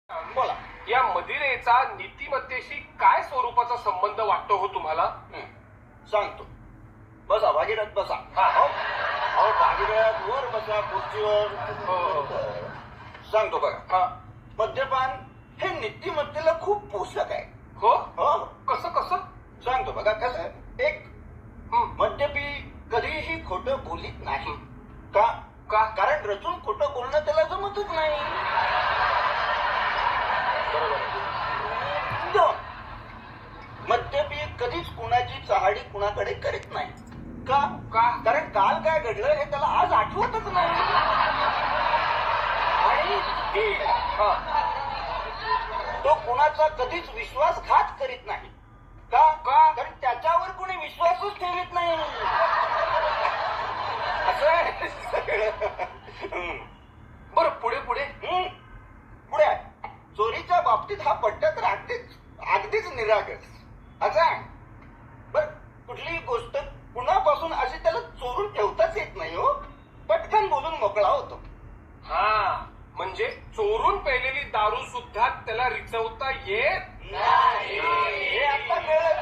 बोला. या मदिरेचा नीतिमत्तेशी काय स्वरूपाचा संबंध वाटतो हो तुम्हाला? सांगतो. बसा भागीरथ बसा. अहो भागीरथ वर बसा खुर्चीवर. सांगतो बघा. मद्यपान हे नीतिमत्तेला खूप पोषक आहे. हो हो कसं कसं? सांगतो बघा. कसं एक मद्यपी कधीही खोटं बोलीत नाही. का? कारण रचून खोटं बोलणं त्याला जमतच नाही. दोन, मद्यपी कधीच कुणाची चहाडी कुणाकडे करीत नाही. का? कारण काल काय घडलं हे त्याला आज आठवतच नाही. आणि तीन, तो कुणाचा कधीच विश्वासघात करीत नाही. का? कारण त्याच्यावर कोणी विश्वासच ठेवत नाही. असं बरं पुढे पुढे पुढे आहे. चोरीच्या बाबतीत हा पट्टा तर अगदीच निरागस. अच्छा बर कुठलीही गोष्ट कुणापासून अशी त्याला चोरून ठेवताच येत नाही हो. पटकन बोलून मोकळा होतो. म्हणजे चोरून पेलेली दारू सुद्धा त्याला रिचवता येत हे आता कळलं